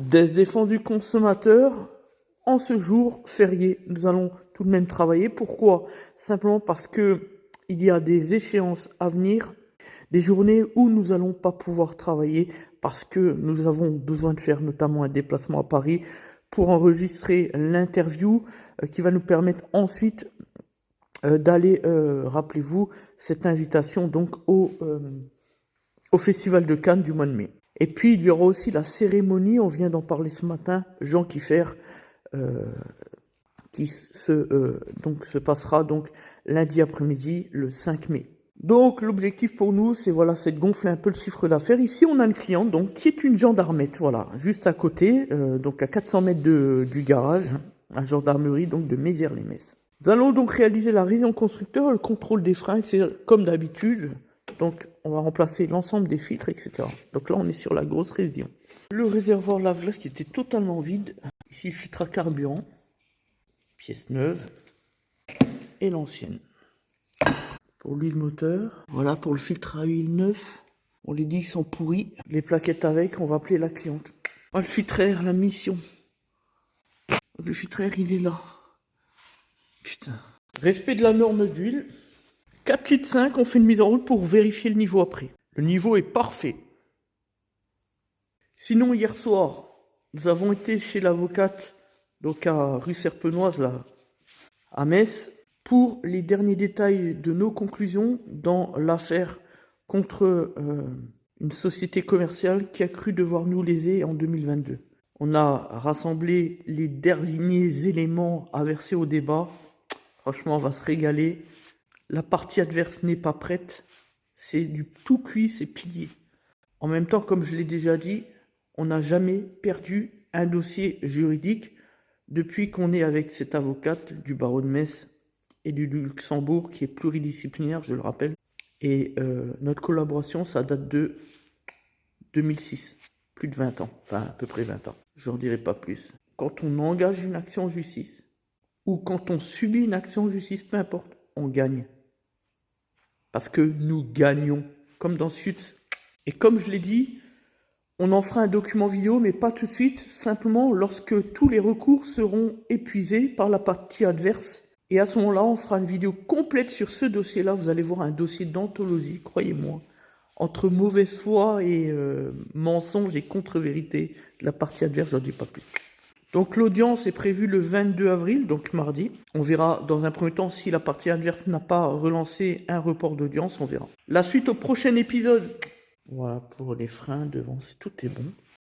Des défendus consommateurs, en ce jour férié, nous allons tout de même travailler. Pourquoi? Simplement parce que il y a des échéances à venir, des journées où nous n'allons pas pouvoir travailler parce que nous avons besoin de faire notamment un déplacement à Paris pour enregistrer l'interview qui va nous permettre ensuite d'aller, rappelez-vous, cette invitation donc au Festival de Cannes du mois de mai. Et puis il y aura aussi la cérémonie, on vient d'en parler ce matin, Jean Kiffer, qui se passera donc lundi après-midi, le 5 mai. Donc l'objectif pour nous, c'est de gonfler un peu le chiffre d'affaires. Ici, on a une cliente donc qui est une gendarmette, voilà, juste à côté, donc à 400 mètres du garage, la gendarmerie donc de Mézières-les-Messes. Nous allons donc réaliser la révision constructeur, le contrôle des freins, c'est comme d'habitude. Donc on va remplacer l'ensemble des filtres, etc. Donc là, on est sur la grosse révision. Le réservoir lave-glace qui était totalement vide. Ici, filtre à carburant, pièce neuve et l'ancienne. Pour l'huile moteur, voilà pour le filtre à huile neuf. On les dit qu'ils sont pourris. Les plaquettes avec, on va appeler la cliente. Ah, le filtre air, la mission. Le filtre air, il est là. Putain. Respect de la norme d'huile. 4,5 litres, on fait une mise en route pour vérifier le niveau après. Le niveau est parfait. Sinon, hier soir, nous avons été chez l'avocate, donc à rue Serpenoise, là, à Metz, pour les derniers détails de nos conclusions dans l'affaire contre une société commerciale qui a cru devoir nous léser en 2022. On a rassemblé les derniers éléments à verser au débat. Franchement, on va se régaler. La partie adverse n'est pas prête. C'est du tout cuit, c'est plié. En même temps, comme je l'ai déjà dit, on n'a jamais perdu un dossier juridique depuis qu'on est avec cette avocate du barreau de Metz et du Luxembourg, qui est pluridisciplinaire, je le rappelle. Et notre collaboration, ça date de 2006, plus de 20 ans, enfin à peu près 20 ans, je n'en dirai pas plus. Quand on engage une action en justice, ou quand on subit une action en justice, peu importe, on gagne. Parce que nous gagnons, comme dans Suits. Et comme je l'ai dit, on en fera un document vidéo, mais pas tout de suite, simplement lorsque tous les recours seront épuisés par la partie adverse. Et à ce moment-là, on fera une vidéo complète sur ce dossier-là. Vous allez voir un dossier d'anthologie, croyez-moi, entre mauvaise foi et mensonge et contre-vérité de la partie adverse, j'en dis pas plus. Donc l'audience est prévue le 22 avril, donc mardi. On verra dans un premier temps si la partie adverse n'a pas relancé un report d'audience, on verra. La suite au prochain épisode. Voilà pour les freins devant, tout est bon.